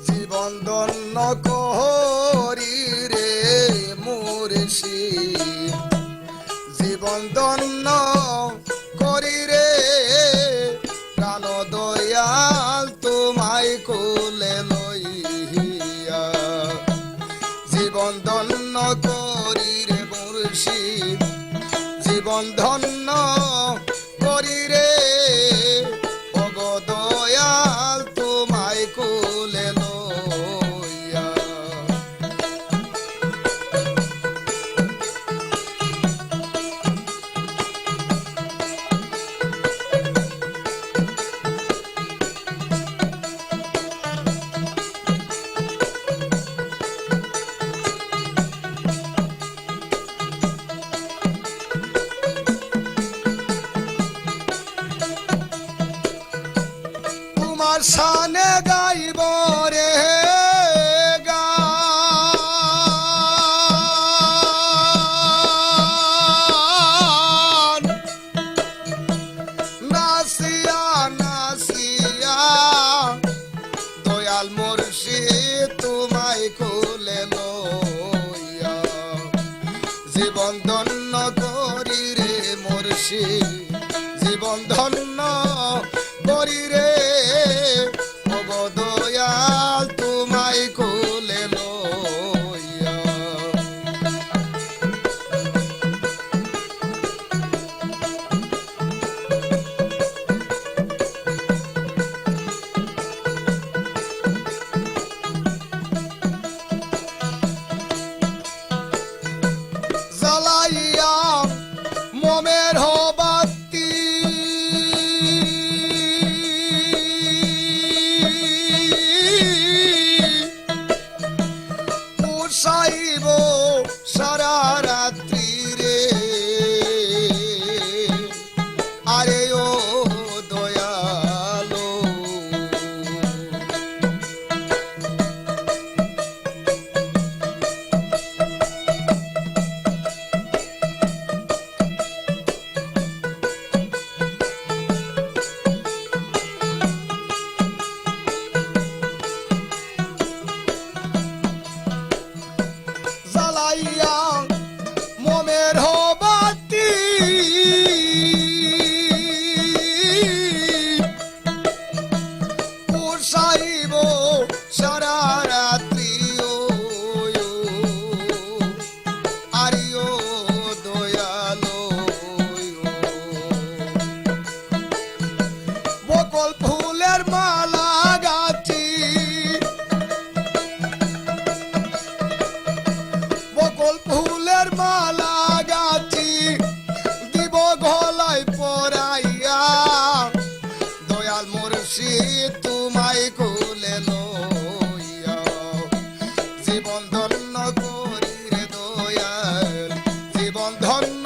জীবন ধন্য করি রে মুর্শিদ, জীবন ধন্য করি রে প্রাণ দয়াল তোমায় কোলে লইয়া। জীবন ধন্য করি রে মুর্শিদ, জীবন ধন্য করি রে ওগো দয়াল তোমায় কোলে লইয়া। তোমার শানে গাইব রে গান, নাসিয়া নাসিয়া দয়াল মুর্শিদ তোমায় কোলে লইয়া। জীবন ধন্য করি রে মুর্শিদ, জীবন ধন্য করি রে ওগো দয়াল তোমায় কোলে লইয়া। জ্বালাইয়া মোমের বাতি পোষাইব সারা রাত্রি রে, আরে ও দয়ালো। জ্বালাইয়া মোমের বাতি পোষাইব সারা রাত্রি ও আরিও দয়ালো। বকল ফুলের মালা গাছি, বকল ফুলের মালা গাছি দিব গলায় পরাইয়া। দয়াল মুর্শিদ তোমায় কোলে লইয়া। জীবন ধন্য করি রে দয়াল, জীবন ধন্য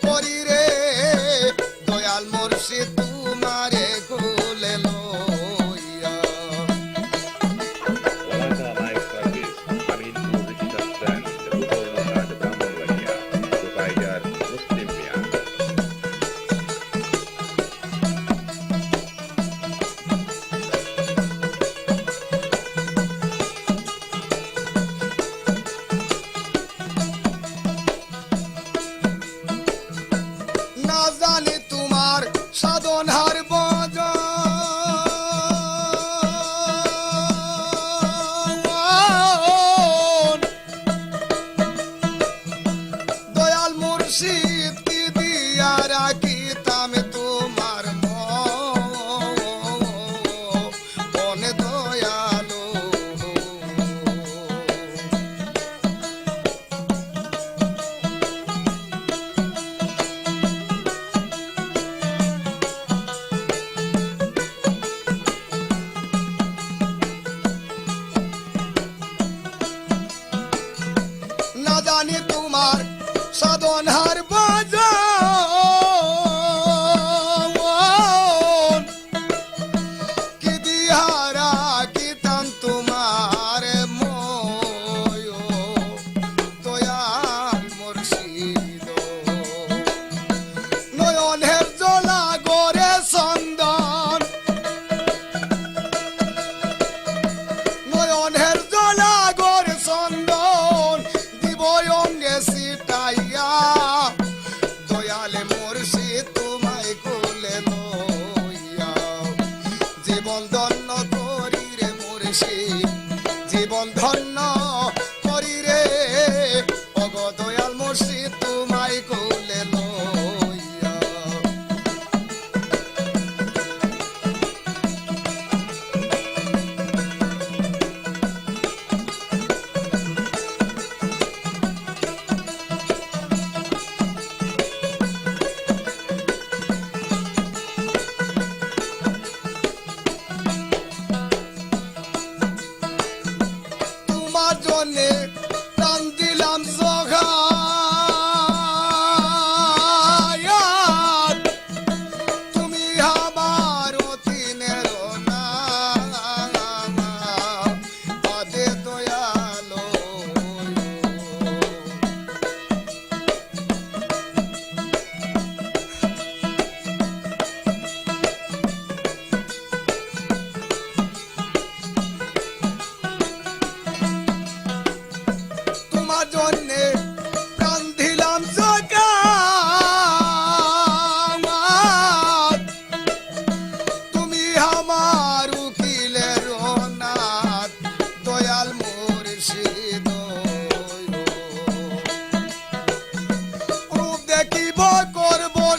করি রে দয়াল মুর্শিদ তোমারে কোলে লইয়া। Walata Life Service, Amin Publicitas dan Deputorna de Brahmanwanya, provider Muslimia. না জানি তোমার সাধনার বজন, দয়াল মুর্শিদ কি দিয়া রাখিতাম তোমার মনে দয়ালো। না জানি তোমার সাধনার বাজার,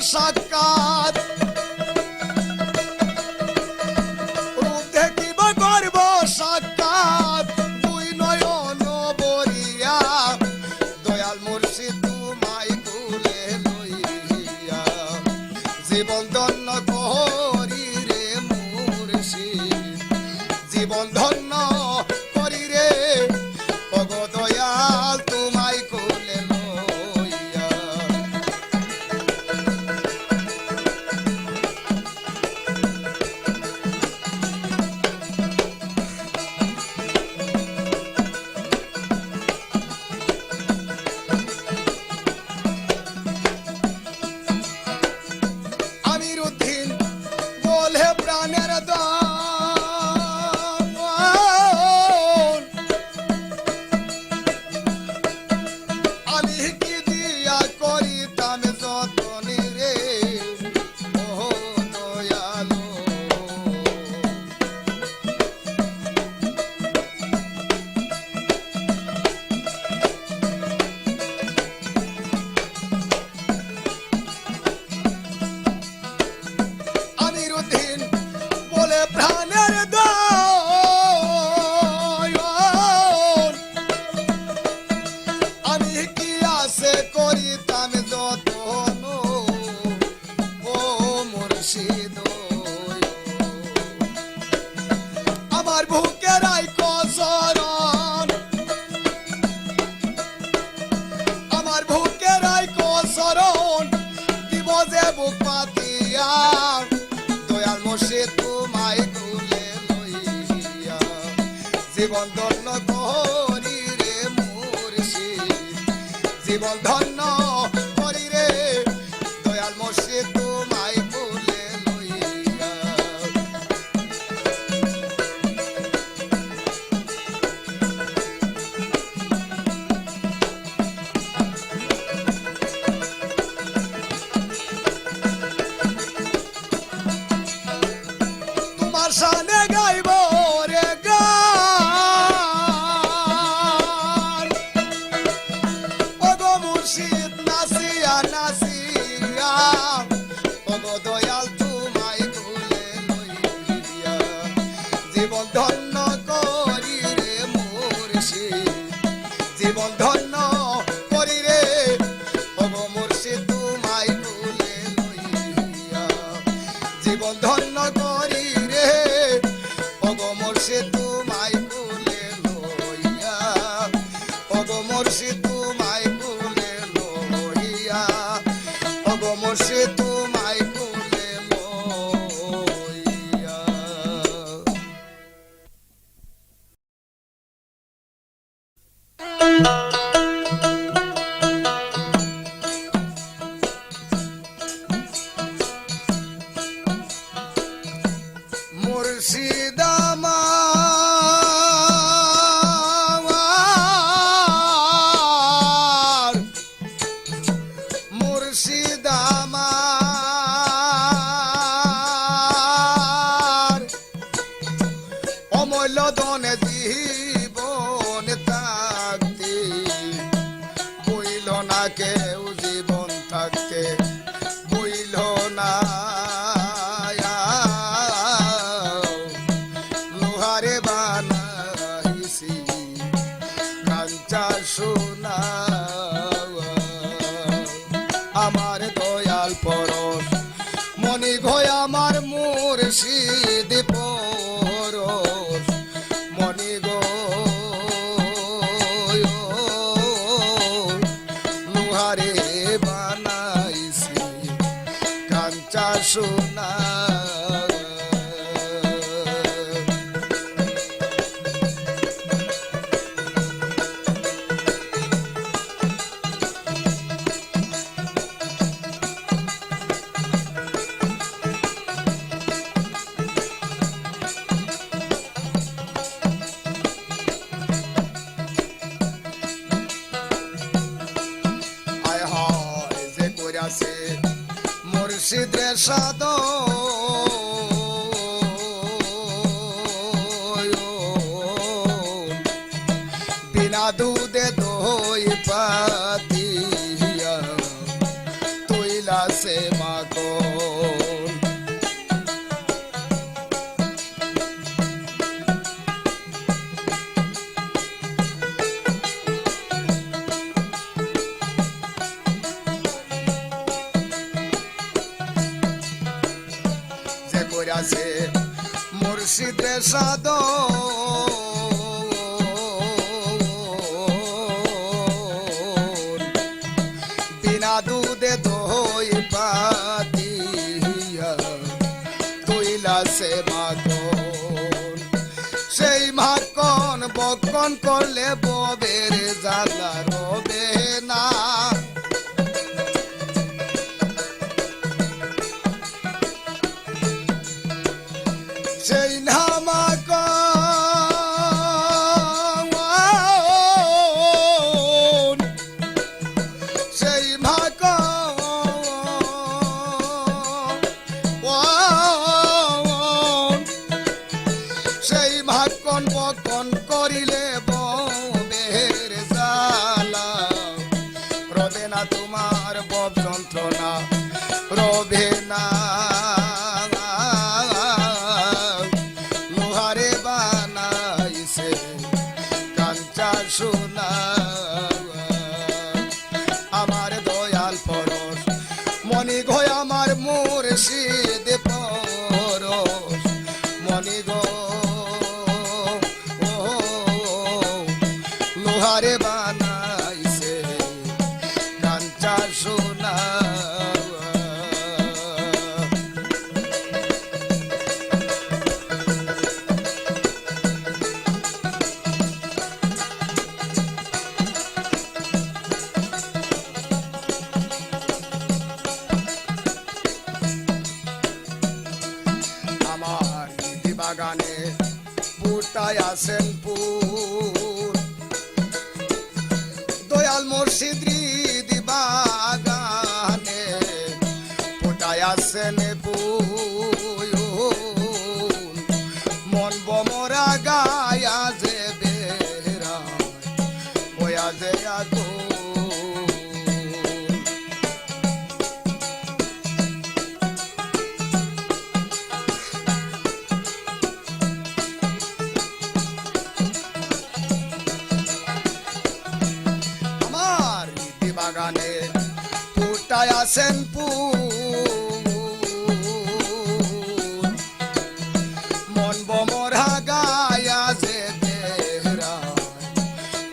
সাক্ষাৎ রূপ দেখিব গর্ব সাক্ষাৎ দুই নয়ন বরিয়া দয়াল মুর্শিদ তোমায় কুলে লইয়া জীবন ধন্য করি রে মুর্শিদ জীবন ধন্য করি রে ওগো দয়াল তোমায় কুলে লইয়া আমিরুদ্দিন বলে প্রাণের দান আমি কি দিয়া করিতাম যতনে রে ও দয়ালো আমিরুদ্দিন বলে প্রাণের দয়াল আমি কি আছে করিতাম যতন ও মুর্শিদ আমার বুকের আইকো চরণ আমার বুকের আইকো চরণ দিব যে বুক পাতিয়া দয়াল মুর্শিদ তোমায় তুলে লইয়া জীবন ধন্য করি রে মুর্শিদ জীবন ধন্য করি রে দয়াল মুর্শিদ তোমায় তুলে লইয়া তোমার সামনে গাইব রে গান ওগো মুর্শিদ নাসিয়া নাসিয়া ওগো দয়াল তোমায় তুলে লইয়া জীবন ধন্য করি রে মুর্শিদ জীবন ধন্য করি রে ওগো মুর্শিদ তোমায় তুলে লইয়া জীবন ধন্য করি রে ওগো মুর্শিদ তোমায় কুলে লইয়া ওগো মুর্শিদ তোমায় কুলে লইয়া ওগো মুর্শিদ তোমায় কুলে লইয়া মুর্শিদ আমার মুর্শিদ আমার অমূল্য দনে জীবন থাকতে বইল না কেউ জীবন থাকতে বইল না লোহারে বানাইছি কাঞ্চা সোনা আমার দয়াল পরশ মনি ঘয় আমার মুর্শিদ পরশ মনি গো লোহারে বানাইছি কাঞ্চা সোনা মুর্শিদের সাদ বিনা দুধে দই পাতিয়া তৈলা সে মাখন যে কইরাছে মুর্শিদে সাধন বিনা দুধে দই পাতিয়া তৈলাছে মাখন সেই মাখন বক্ষণ করলে ববের জ্বালা রবে না সেই নামাকন সেই মাকন সেই মাকন বকন করিলে ববের জ্বালা রবে না তোমার বব যন্ত্রণা রবে না লোহারে বানাইছে কাঞ্চা সোনা আমার দয়াল পরশ মনি গো আমার মুর্শিদ পরশ মনি গো লোহারে বানাইছে কাঞ্চা সোনা আমার দিদি বাগানে পুটায় আসেন পুর দয়াল মুর্শিদ দিদি বাগানে পুটায় আসেন পুর মন বমরা গায়া যে বেরা ওয়া যে আগুন আমার দিদি বাগানে পুটায় আসেন পুর মন বমরা গায়া যে বেরা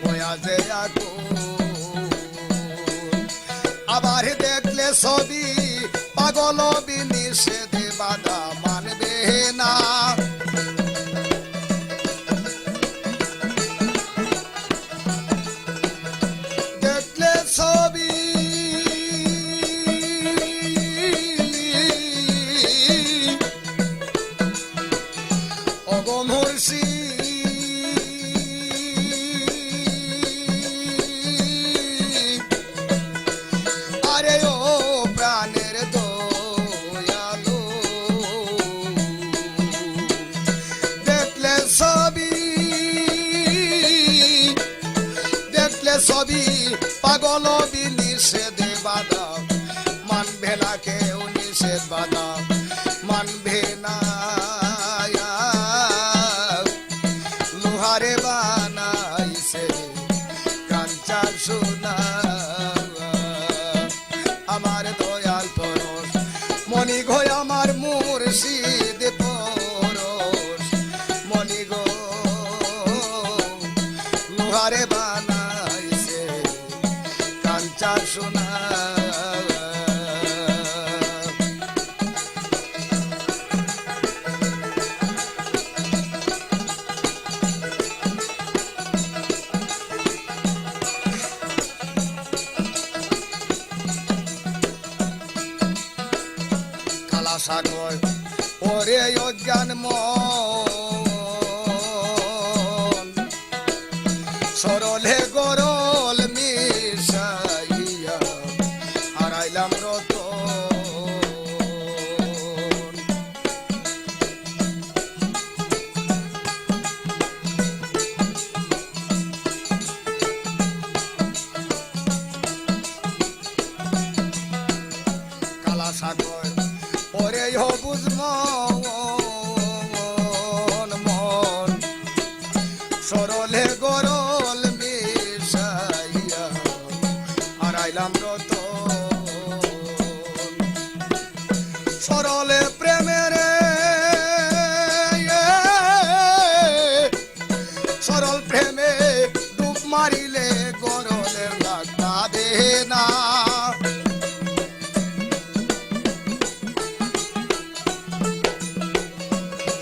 ওয়া যে আগুন আবার দেখলে ছবি পাগল বিনিষেধ বাধা মানবে না দেখলে ছবি ওগো মুর্শিদ আরে ও প্রাণের দয়ালু দেখলে ছবি ছবি পাগল বিনিষেধ বাধা মানবে না কেউ নিষেধ বাধা মানবে না লোহারে বানাইছে কাঞ্চা সোনা আমার দয়াল পরশ মনি গো আমার মুর্শিদ পরশ মনি গো লোহারে বানাইছে কাঞ্চা সোনা কালাসা কয় ওরে অজ্ঞান মন সরলে গরল মিশাইয়া হারাইলাম রতন খালাসা কয় ওরে হবুজ মন মন সরলে গরল মিশাইয়া হারাইলাম রতন সরলে প্রেমের সরল প্রেমে ডুব মারিলে গরলের লাগা দে না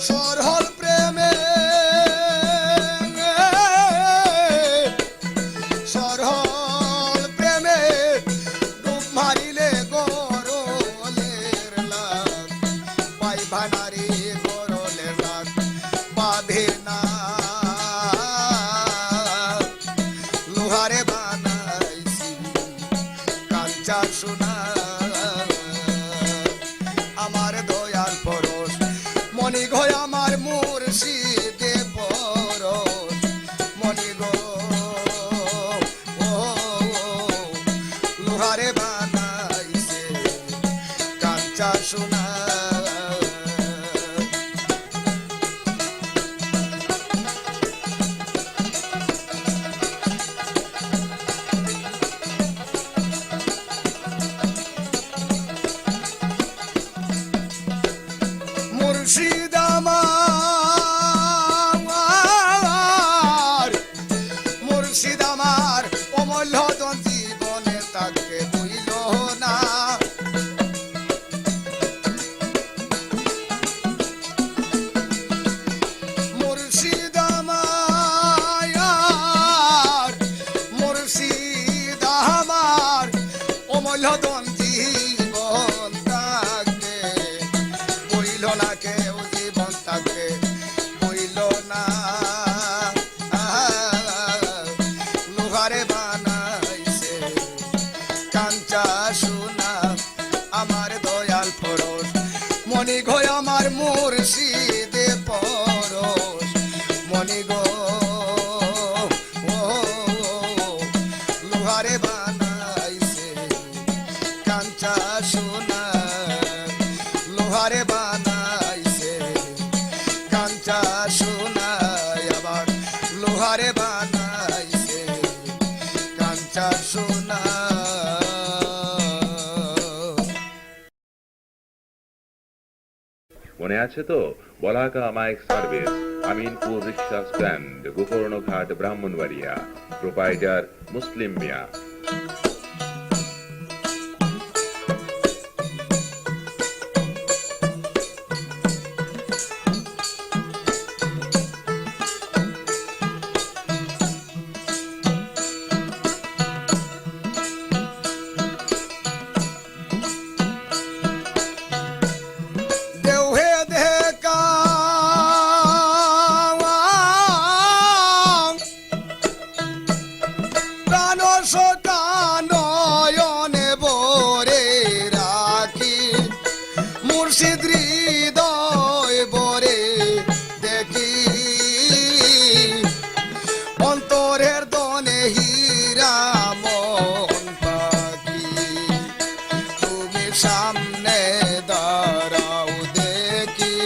সরল প্রেমে সরল প্রেমে ডুব মারিলে গরলের লাগ পাইবা নারী গরলের লাগ পাবে না লোহারে বানাইছি কাঞ্চা সোনা আমার দয়াল পরশ মনি গো আমার মুর্শিদে পরশ মনি গো ও লোহারে বানাইছে কাঞ্চা সোনা মুর্শিদ আমার মুর্শিদ আমার অমূল্য ধন জীবনে তাকে বইল না মুর্শিদ আমার মুর্শিদ আমার অমূল্য ধন জীবন তাকে বইল না কেউ জীবন তাকে বইল না লোহারে বানাইছে কাঞ্চা সোনা আমার দয়াল পরশ মনি গো আমার মুর্শিদে পরশ মনি গো ও লোহারে বানাইছে কাঞ্চা সোনা লোহারে বানাইছে কাঞ্চা সোনা আবার লোহারে বানাইছে কাঞ্চা সোনা মনে আছে তো বলাকা মাইক সার্ভিস আমিনপুর রিক্সা স্ট্যান্ড গোকর্ণঘাট ব্রাহ্মণবাড়িয়া প্রোপাইটার মুসলিম মিয়া দেহে দেখা প্রাণ সকা নয়নে বরে রাখি মুর্শিদ হৃদয় বরে দেখি অন্তরের দনে হীরা মন পাখি তুমি সামনে দাঁড়াও দেখি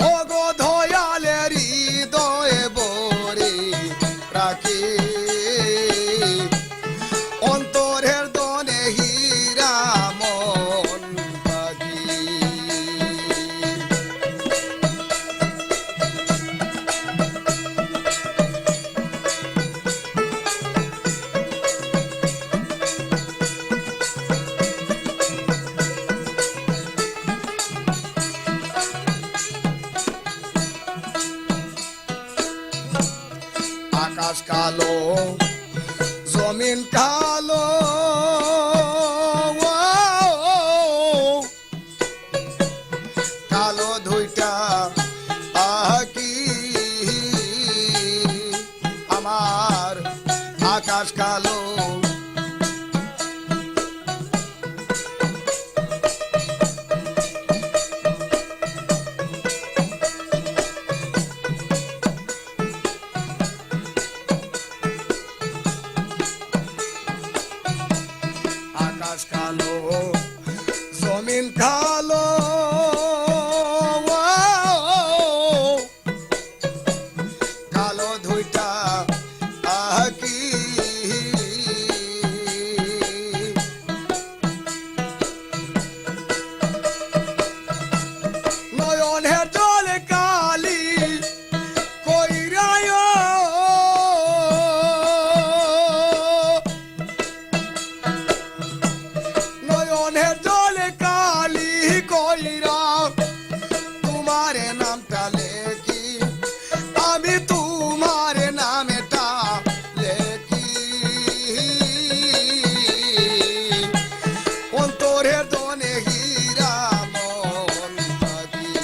ও গো দয়ালের হৃদয়ে বরে রাখি অন্তরের দনে হীরা মন পাখি আকাশ কালো জমিন কালো জমিন খালো কালো ধুইটা আকি নয়নের জলে কালি কইরায় নয়নের জলে কালি কইরা তোমার নামটা লেখি আমি তোমার নামটা লেখি অন্তরের দনে হীরা মন পাখি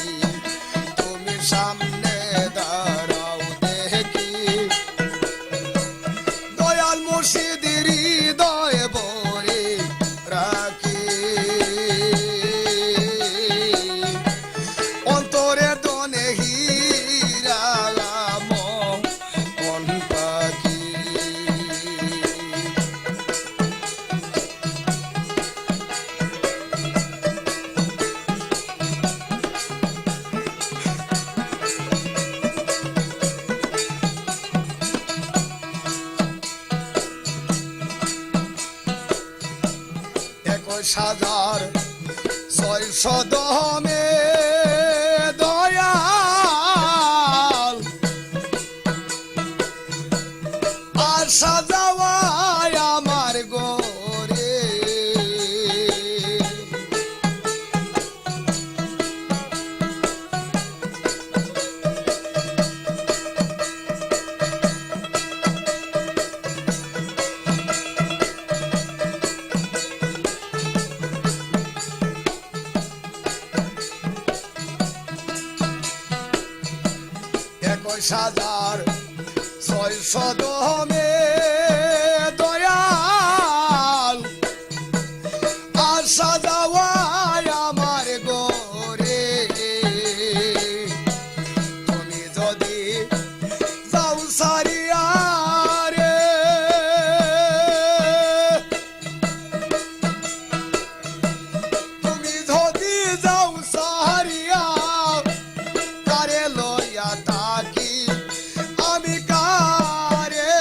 তুমি সামনে দাঁড়াও দেখি দয়াল মুর্শিদের হৃদয়ে ভরে রাখি অন্তরের দনে হীরা মন পাখি একুশ হাজার ৬০০ দমে দয়াল আর সাজাওয়ায় আমার গোরে একুশ হাজার ৬০০ দমে দয়াল আর সাজাওয়ায় আমার গোরে তুমি যদি যাও সারিয়া রে তুমি যদি যাও সারিয়া কারে লইয়া থাকি আমি কারে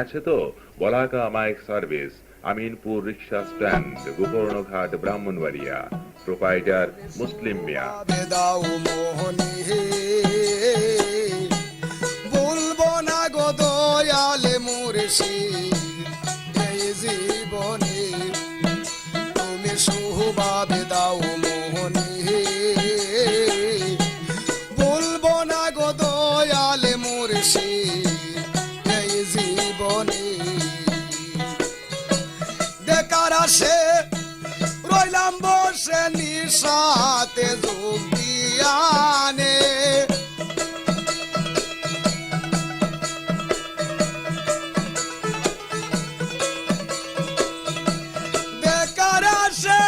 আছে তো? বলাকা মাইক সার্ভিস, আমিনপুর রিক্সা স্ট্যান্ড, গোকর্ণঘাট, ব্রাহ্মণবাড়িয়া। প্রোপাইটার মুসলিম মিয়া। দাও মোহনী বলবো না গো দয়ালে মুর্শিদ এই জীবনে তুমি সুভাবে দাও মোহনী বলবো না গো দয়ালে মুর্শিদ এই জীবনে দেখার আসে রইলাম বসে নিশাতে যোগ দিয়ানে দেখার আসে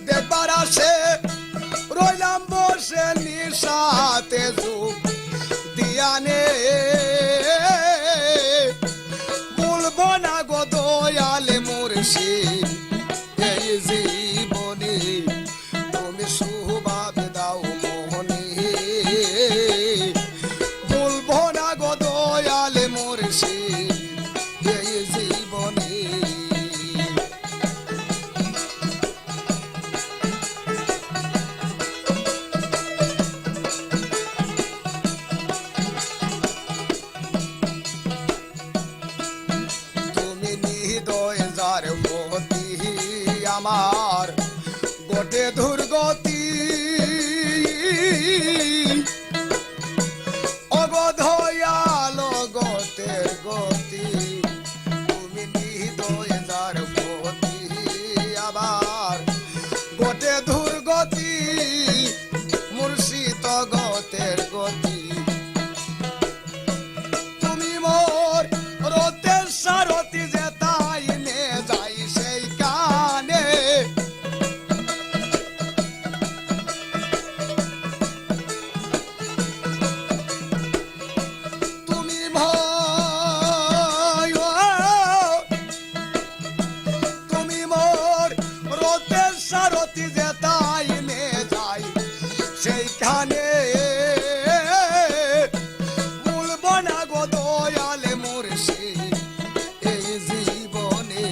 দেখবার আসে রইলাম বসে নিশাতে যোগ দিয়ানে বলবো না গো দয়ালে মুর্শিদ এই জীবনে তুমি সুভাবে দাও মোহনী বলবো না গো দয়ালে মুর্শিদ এই জীবনে আমার গোটে দুর্গতি অগধয়াল গতের গতি তুমি নিদয় যার গতি আবার গোটে দুর্গতি মুর্শিদ গতের গতি তুমি মোর রতের সারথি যে তাই নে যাই সেই কানে তুমি ভয় তুমি মোর রতের সারথি যে তাই নে যাই সেইখানে বলবো না গো দয়ালে মুর্শিদ এই জীবনে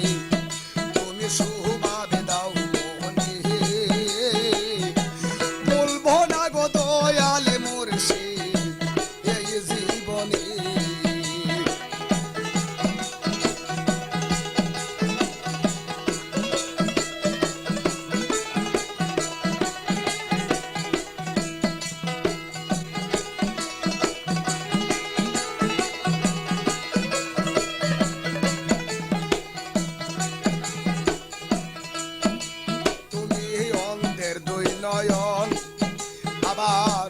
তুমি সুভাবে দাও মোহনী বলবো না গো দয়ালে মুর্শিদ এই জীবনে তুমি অন্ধের দুই নয়ন আবার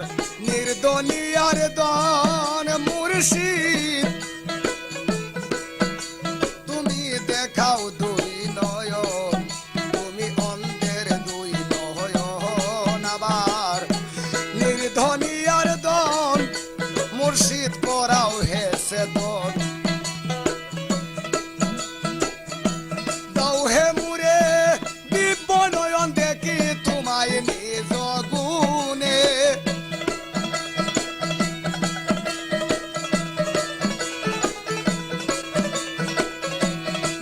নির্দনিয়ার দন মুর্শিদ তুমি দেখাও দুই নয়ন তুমি অন্ধের দুই নয়ন আবার নির্ধনিয়ার দন মুর্শিদ করাও হেসে দন দাও হে মুরে দিব্য নয়ন দেখি তোমায় নিজ গুণে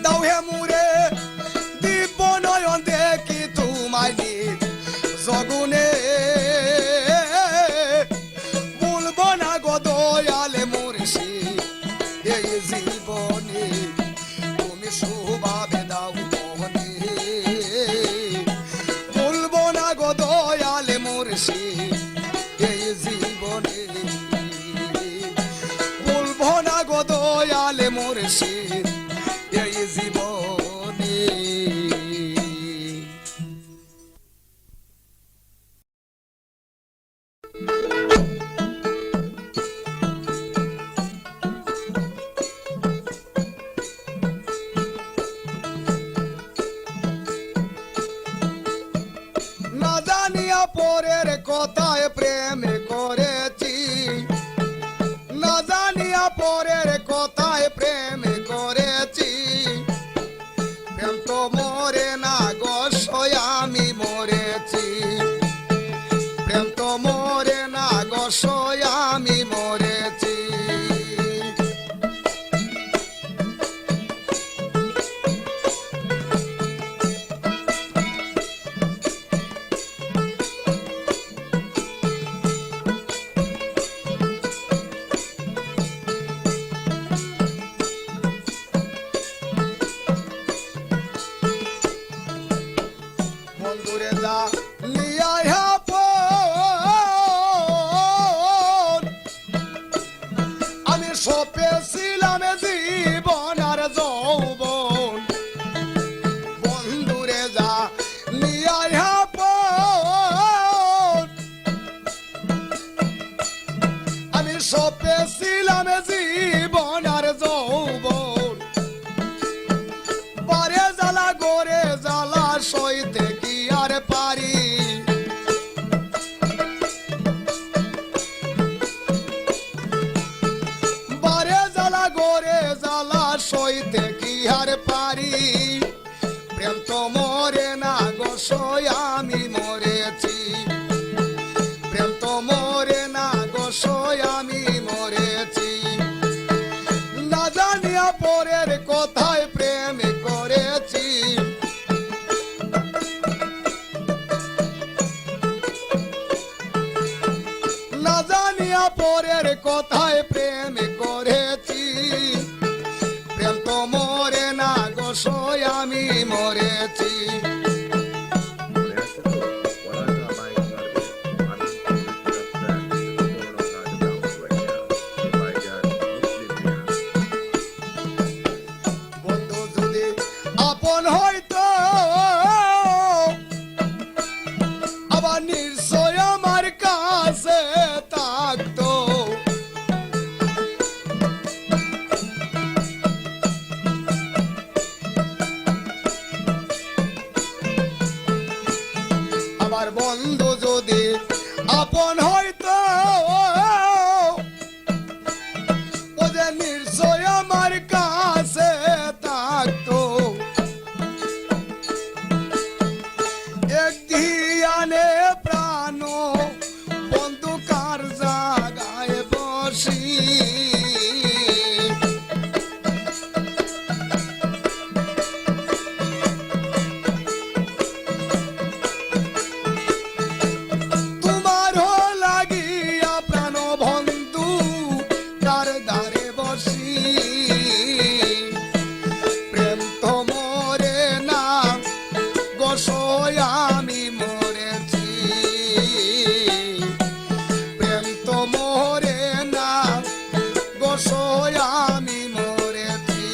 দাও হে মুরে দিব্য নয়ন দেখি তোমায় নিজ গুণে বলবো না গো দয়ালে মুর্শিদ এই জীবনে তুমি সুভাবে দাও মোহনী বলবো না গো দয়ালে মুর্শিদ এই জীবনে বলবো না গো দয়ালে মুর্শিদ এই জীবনে না জানিয়া পরের কথায় প্রেম করেছি না জানিয়া পরের কথায় প্রেম করেছি প্রেম তো মরে না গো আমি মরেছি প্রেম তো মরে না গো সপেছিলাম জীবন আর যৌবন, পারে জ্বালা গোরে জ্বালা সইতে কি আর পারি। বারে জ্বালা গোরে জ্বালা সইতে কি আর পারি। প্রেম তো মরে না গো সই আমি মরেছি, প্রেম তো মরে না গো সই আমি মরেছি। না জানিয়া পরের কথায় প্রেম করেছি, না জানিয়া পরের কথায় প্রেম করেছি। প্রেম তো মরে না গো সই আমি মরেছি। মনে আছে তো? বলাকা মাইক সার্ভিস, আমিনপুর রিক্সা স্ট্যান্ড, গোকর্ণঘাট, ব্রাহ্মণবাড়িয়া, প্রোপাইটার মুসলিম মিয়া। বন্ধু যদি আপন হইতো আবার নিশ্চয় আমার কাছে থাকতো। আমার বন্ধু যদি আপন হইতো ও যে নিশ্চয় আমার কাছে থাকতো। এক ধিয়ানে প্রাণ বন্ধু কার জাগায় বসি। তোমার লাগিয়া প্রাণ বন্ধু তার দ্বারে বসি। প্রেম তো মরে না গো সই আমি মরেছি। প্রেম তো মরে না গো সই আমি মরেছি।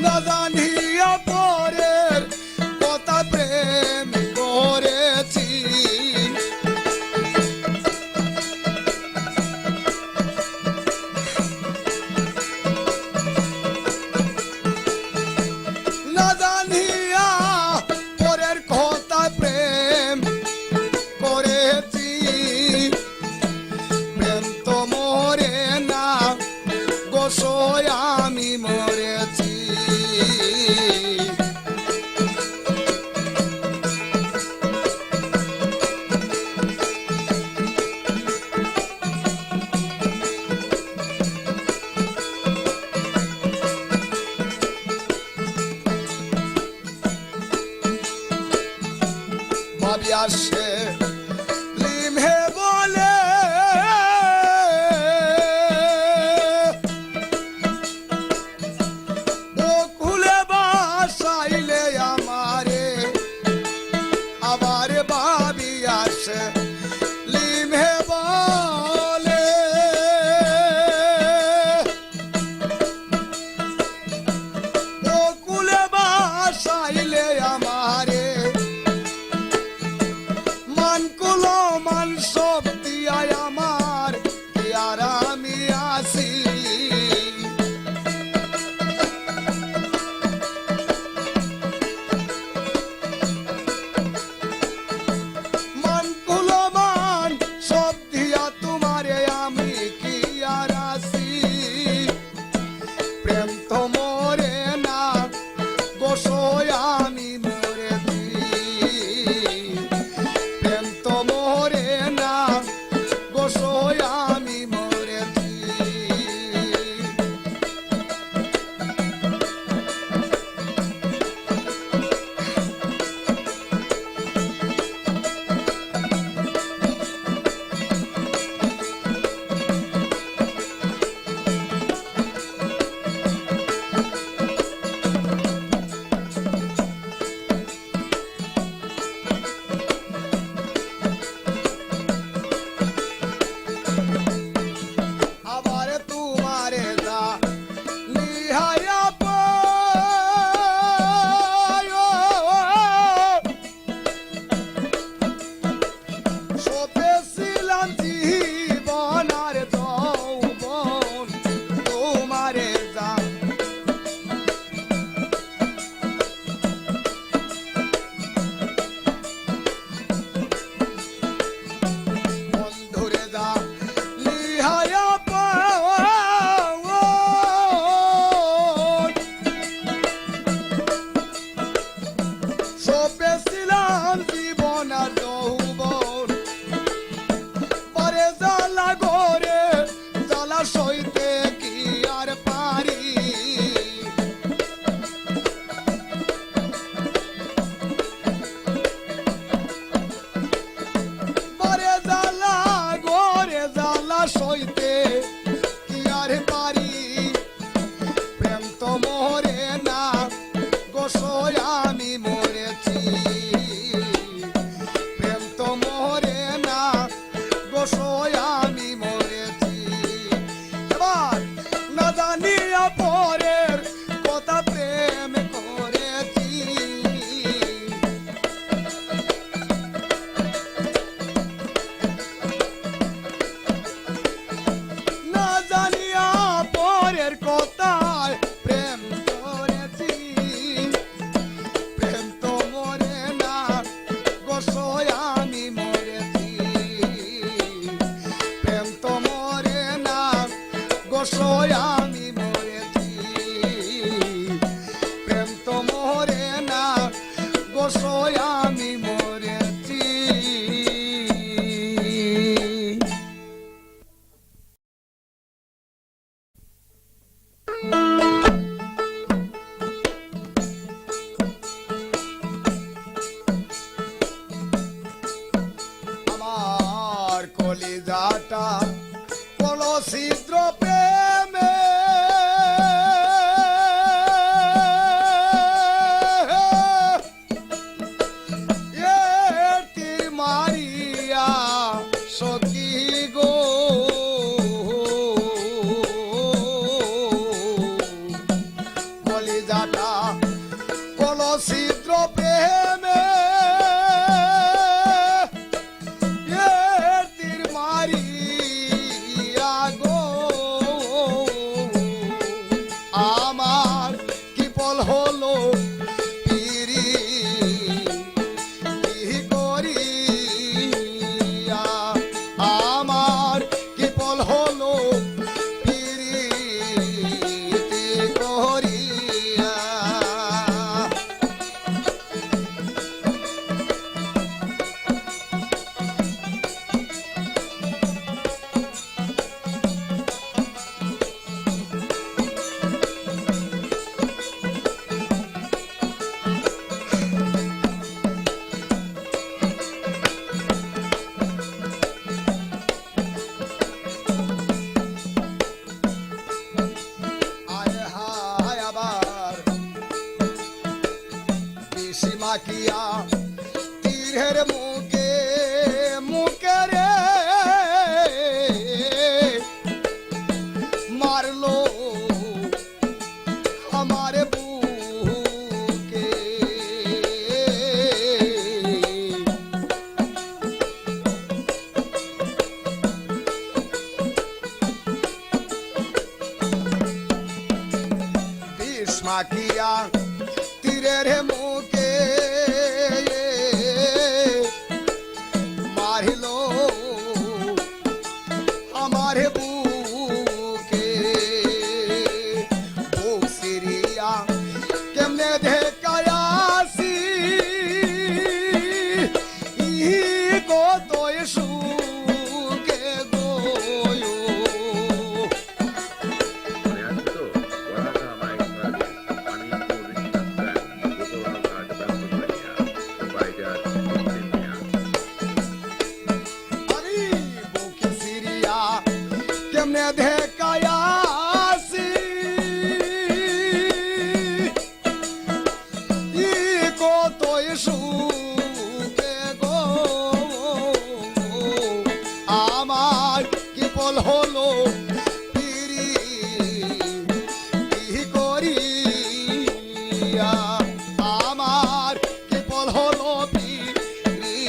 না জানিয়া পরের কথা প্রেম করেছি। না জানিয়া পরের কথা প্রেম করেছি। প্রেম তো মরে না গো সই আমি মরেছি। ভাবি আসে লিমহে বলে ও কুলে বাসাইলে আমারে। আবার ভাবি আসে লিমহে বলে ও কুলে বাসাইলে আমারে। মান কুলো মান শক্তি আয় আমার কি আর আমি আসি। মান কুলো মান সব দিয়া তোমারে আমি কি আর আসি। প্রেম তো মরে না গো সই আমি মরেছি। প্রেম তো সিরিয়া তীরের মুখে মারিল আমার বুকে বুক সিরিয়া কেমনে দেখায়াসি কতই সুখে গয়ো মনে আছে তো? বলাকা মাইক সার্ভিস, আমিনপুর রিক্সা স্ট্যান্ড, গোকর্ণঘাট, ব্রাহ্মণবাড়িয়া, প্রোপাইটার মুসলিম মিয়া। আমি বুকে সিরিয়া কেমনে দেখায়াসি কতই সুখে গো আমার কি বল হলো পিরি কি করিয়া আমার কি বল হলো পিরি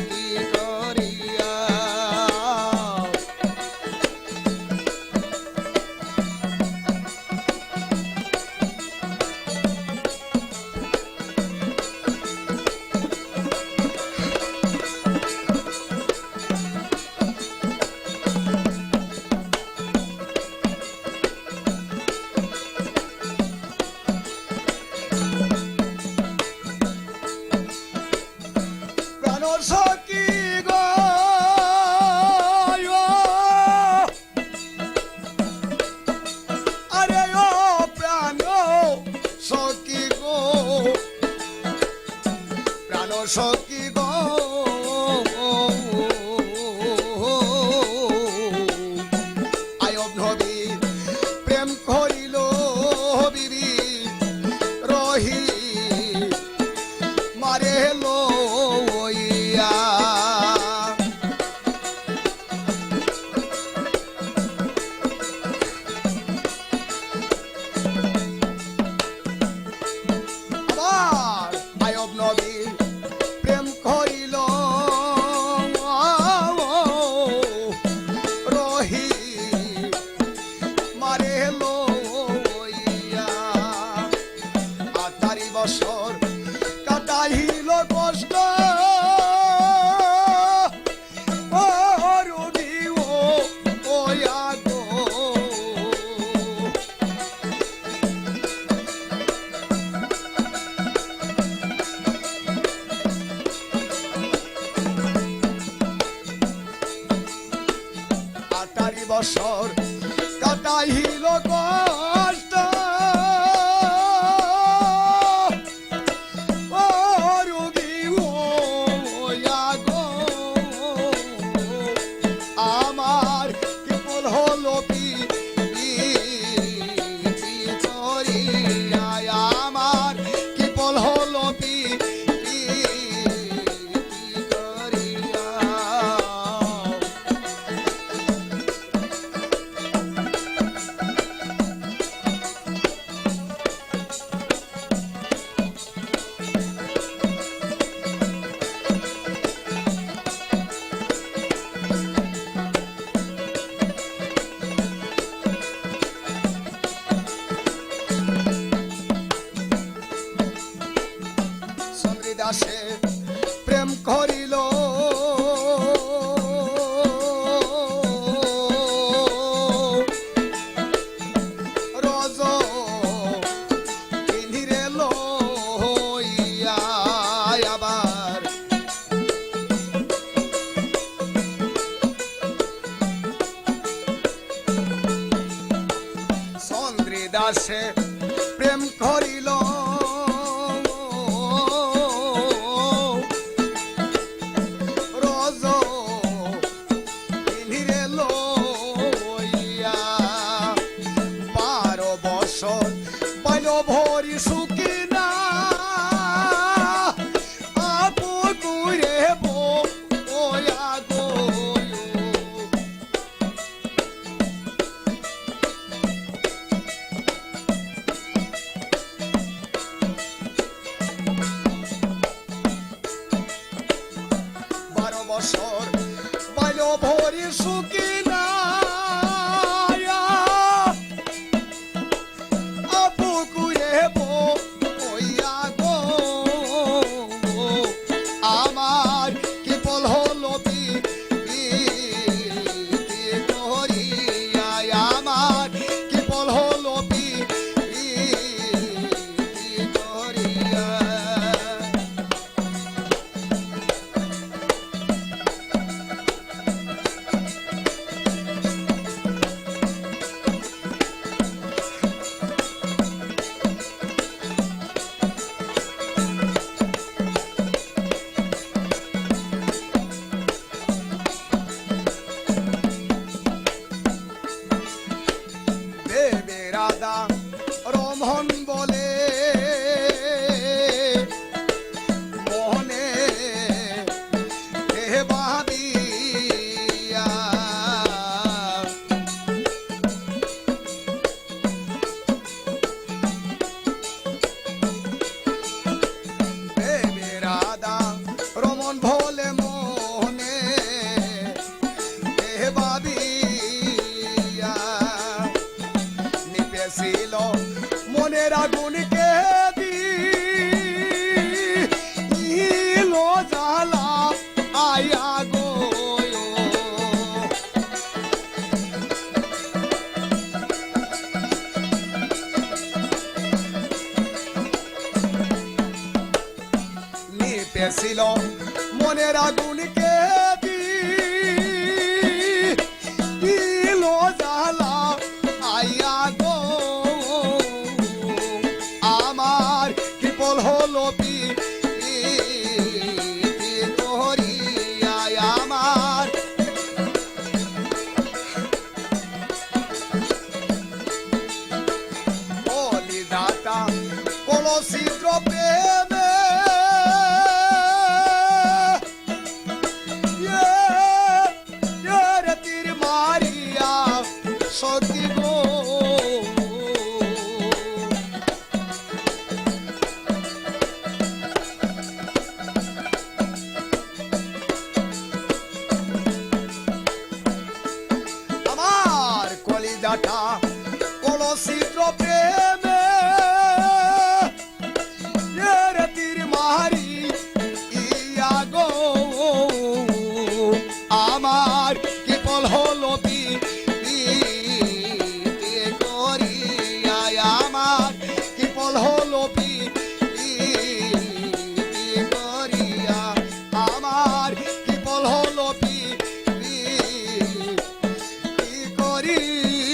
কি করিয়া প্রাণ সখী গো আরে ও প্রাণ সখী গো প্রাণ সখী গো আয়ব নবী প্রেম করিল বিবি রহি মারে লইয়া আবার আয়ব নবী প্রেম করিল রহি মারে লইয়া 8 বছর কাটাইল কষ্ট ও রবি ও গো আটারি বছর কাটাইল কষ্ট ও রোগী ও গো আমার কেবল হলো করিয়া আমার কেবল হলো করিয়া চন্দ্রদাসে প্রেম করিল রজ কিনিরে লইয়া আবার চন্দ্রদাসে প্রেম করিল রজ কিনিরে লইয়া 12 বছর পাইল ভরি সুখী না আপু কুরে বয়া গো 12 বছর পাইল ভরি সুখী না আপু কুরে মনের আগুনকে দিল জ্বালা আইয়া গো আমার কৃপল হলো করিয়া আমার কলিজাটা কলসিদ্র প্রেমে তীর মারিয়া সতী গো আমার কলিজাটা কলসিদ্র প্রেমে তীর মারি ইয়া গো আমার কৃপল হলো করিয়া আমার কৃপল হলো করিয়া আমার কৃপল হলো করিয়া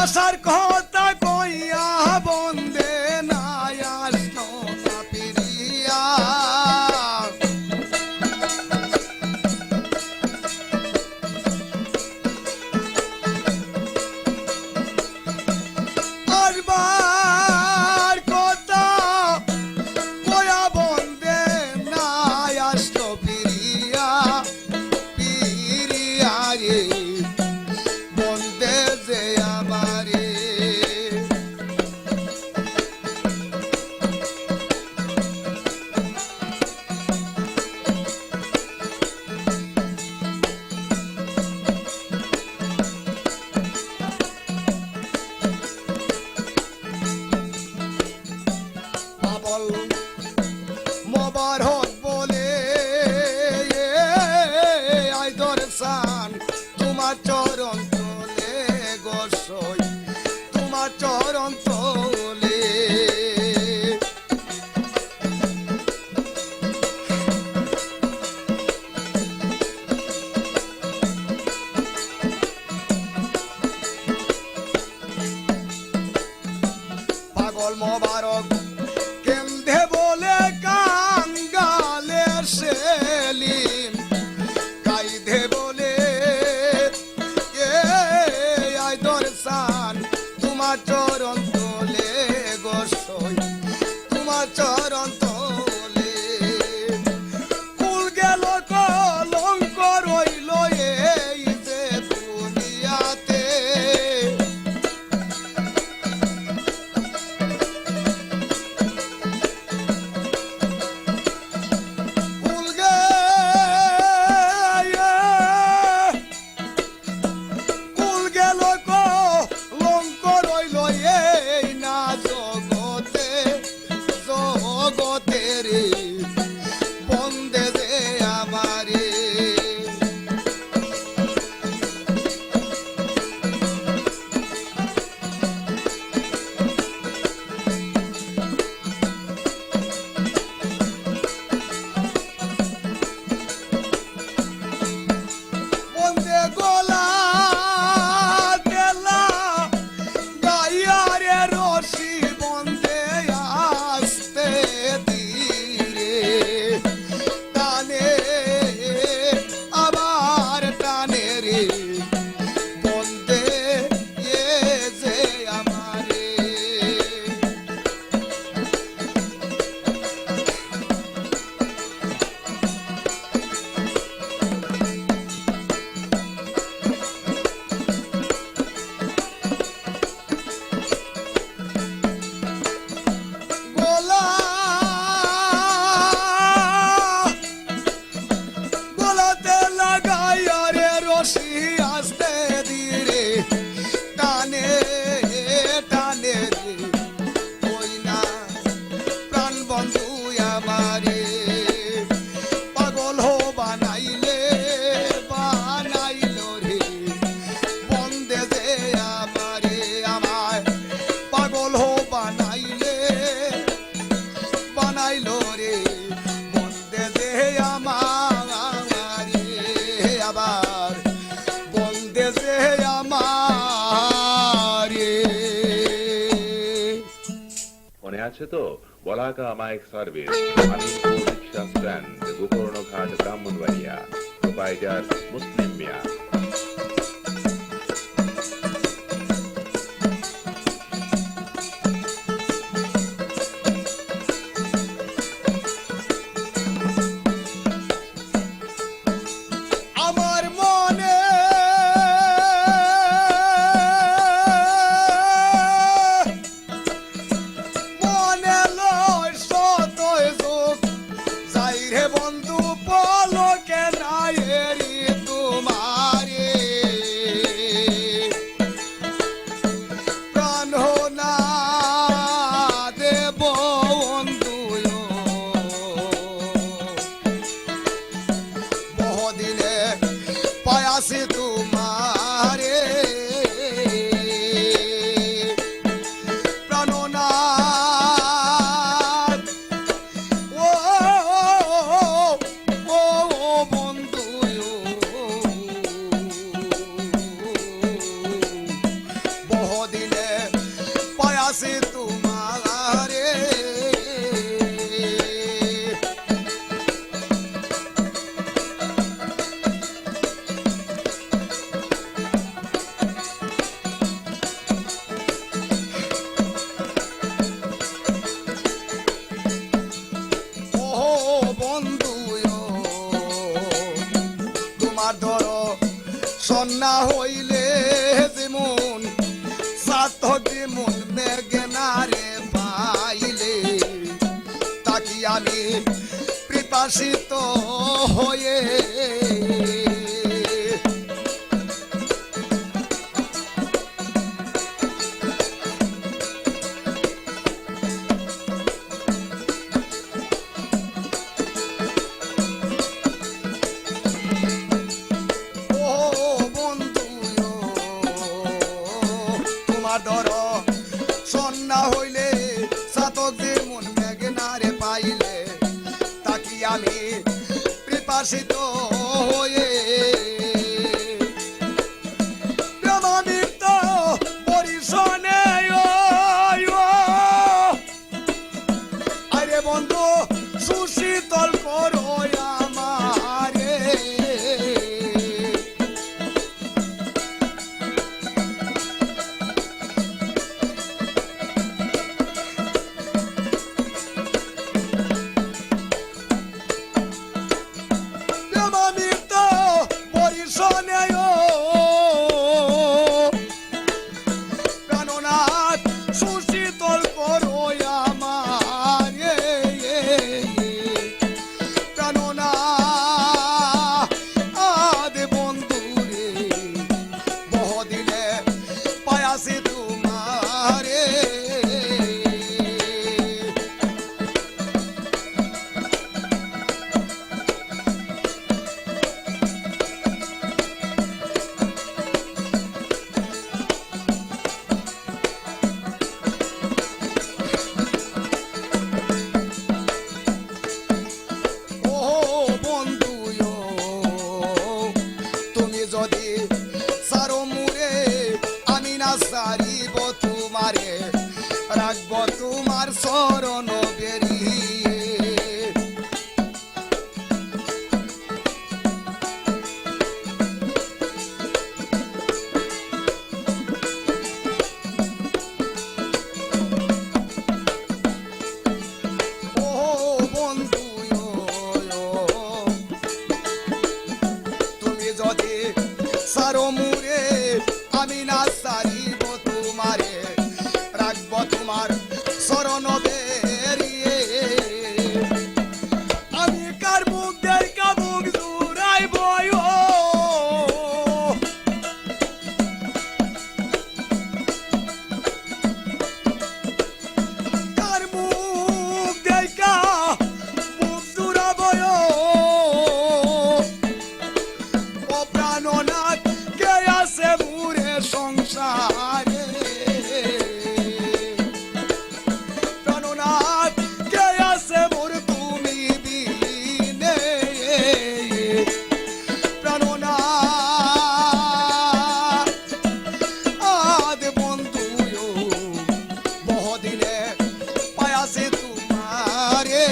আশার কথা কইয়া বন্দে না আসলো না ফিরিয়া আসবার কথা কইয়া বন্দে না আসলো ফিরিয়া ফিরিয়া রে বন্দে যে আমারে সেলিম কাইধে বলে এ আইদর সান তোমার চরণ তোলে গোসই তোমার চরণ তোলে কুল গেল কলঙ্ক রইল এই যে দুনিয়াতে কুল কুল গেল কলঙ্ক রইল এই না জগতে জগতে রে বন্দে দে আমারে বন্দে গোলা দেলা গাইয়ারে রশি বন্দে আসতে ধীরে টানে আবার টানে রে বন্দে এ যে আমারে গোলা গোলাতে লাগাইয়া রে রশি আসতে ধীরে টানে টানে রে ওই না প্রাণ বন্ধু আমারে পাগল হো বানাইলে বানাইল রে বন্দে যে আমারে আমায় পাগল হো বানাইলে বানাইলো রে বন্দে যে আমারে আবার বন্দে যে আমারে মনে আছে তো বলাকা মাইক সার্ভিস আমিনপুর রিক্সা স্ট্যান্ড গোকর্ণঘাট ব্রাহ্মণবাড়িয়া প্রোপাইটার মুসলিম মিয়া আমার মনে মনে লয় সতয় যোগ যাই রে বন্ধু পলকে নাই এরি তোমারে প্রাণ না দেব বন্ধু বহুদিনে পায়াসি তোমারে প্রাণনাথ ও ও বন্ধু বহুদিনে পায়াসি তোমারে ও বন্ধু তোমার ধরো সন্না হইলে যেমন সার্থক যেমন মেঘনারে পাইলে তাকি আমি পিপাসিত হয়ে ও বন্ধু তোমার ধর সন্না হইলে সাতক যেমন মেঘনারে পাইলে তাকি আমি পিপাসিত হয়ে প্রেমামিত পরিশনে আরে বন্ধু সুশীতল করো আমার না সারিব তোমারে, রাখব তোমার শরণ বেরিয়ে। আমি কার মুখ দেখা মুখ জুড়াইব, কার মুখ দেখা মুখ জুড়াব, ও প্রাণনাথ কে আছে মুরে সংসারে, প্রাণনাথ কে আছে মোর তুমি বিনে, প্রাণনাথ আদ বন্ধু বহুদিনে পায়াছে তোমারে।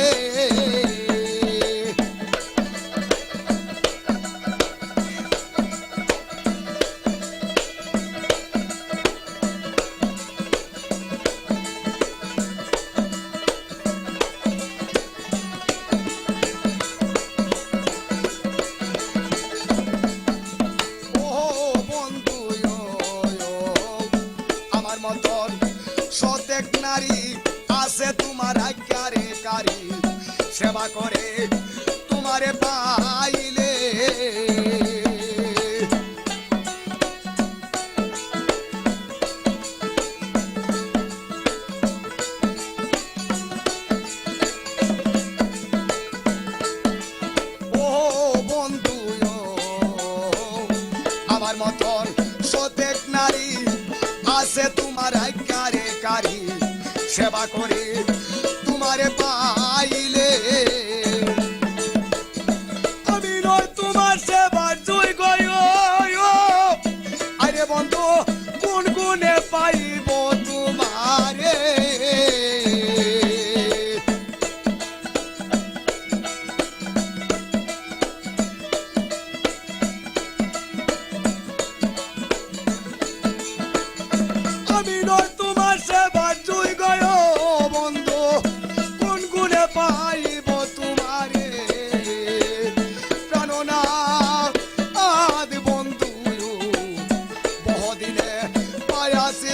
ও বন্ধু আমার মতন সতেক নারী আছে তোমার আজ্ঞারে কারি, সেবা করে তোমারে পাইলে। ও বন্ধু আমার মতন সতেক নারী আছে তোমার আজ্ঞারে কারি, সেবা করে তোমারে পাইলে। আমি নয় তোমার সেবার জয় গয়, আরে বন্ধু কোন গুণে পাইব তোমারে। আমি নয় তোমার সেবার জয় গয় বন্ধু, কোন গুণে পাইব তোমারে। প্রাণনাথ আদ বন্ধু বহুদিনে পায়াছে